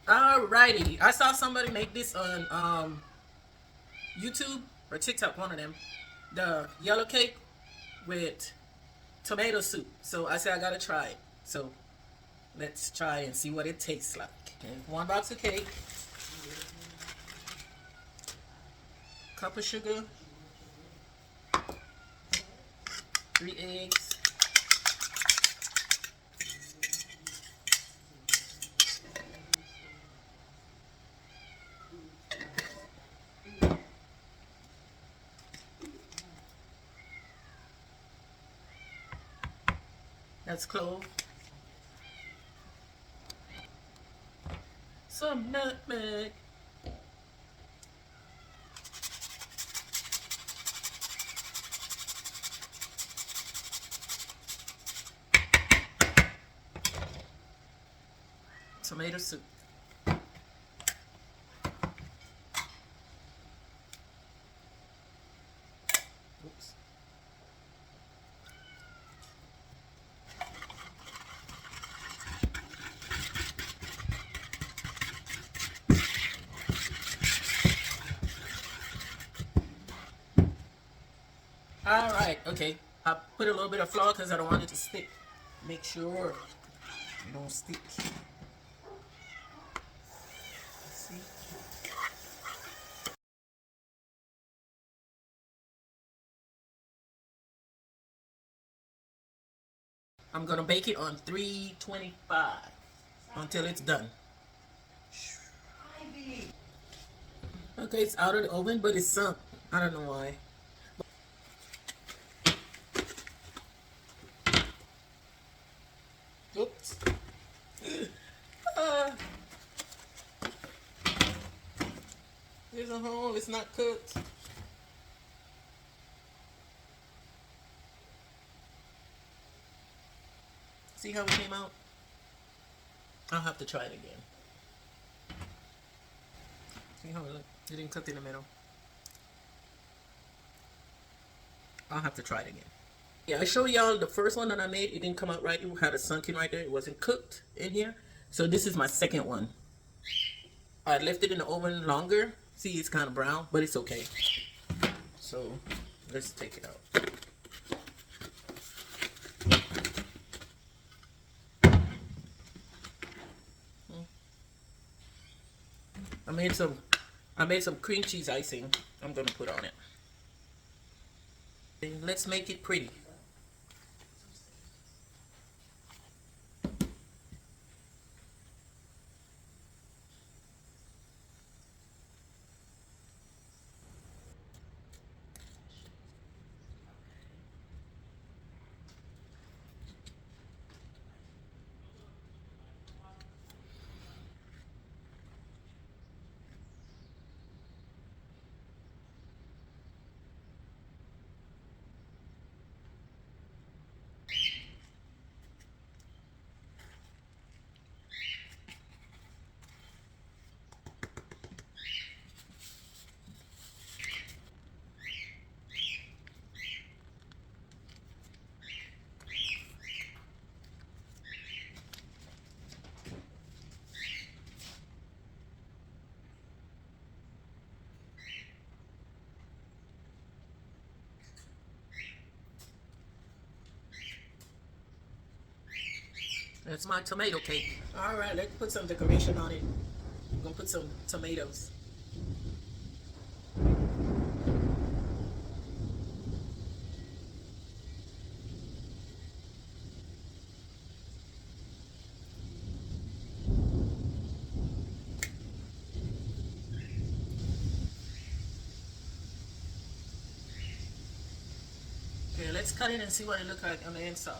Alrighty, I saw somebody make this on YouTube or TikTok, one of them. The yellow cake with tomato soup. So I said I gotta try it. So let's try and see what it tastes like. Okay, one box of cake, cup of sugar, 3 eggs, that's clove, some nutmeg, tomato soup. Oops. All right, okay. I put a little bit of flour because I don't want it to stick. Make sure it don't stick. See? I'm gonna bake it on 325 until it's done. Okay, it's out of the oven, but it's sunk. I don't know why. Oops. Uh, there's a hole. It's not cooked. See how it came out? I'll have to try it again. See how it look? It didn't cook in the middle. I'll have to try it again. Yeah, I showed y'all the first one that I made. It didn't come out right. It had a sunken right there. It wasn't cooked in here. So this is my second one. I left it in the oven longer. See, it's kind of brown, but it's okay. So let's take it out. I made some cream cheese icing I'm gonna put on it. Let's make it pretty. That's my tomato cake. All right, let's put some decoration on it. I'm gonna put some tomatoes. Okay, let's cut it and see what it looks like on the inside.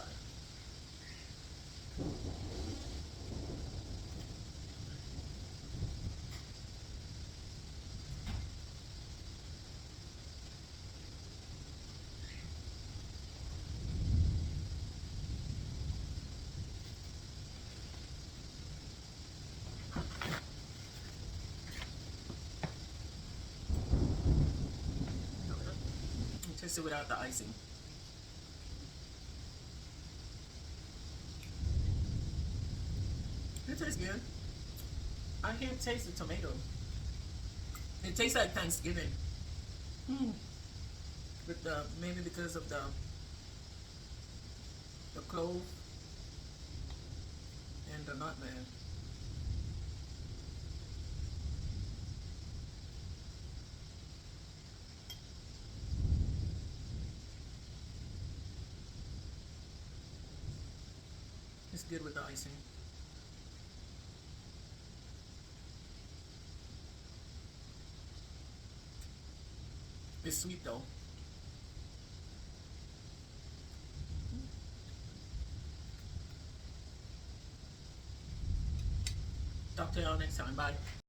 Test it without the icing. It tastes good. I can't taste the tomato. It tastes like Thanksgiving. Hmm. With the maybe because of the clove and the nutmeg. It's good with the icing. It's sweet though. Talk to y'all next time. Bye.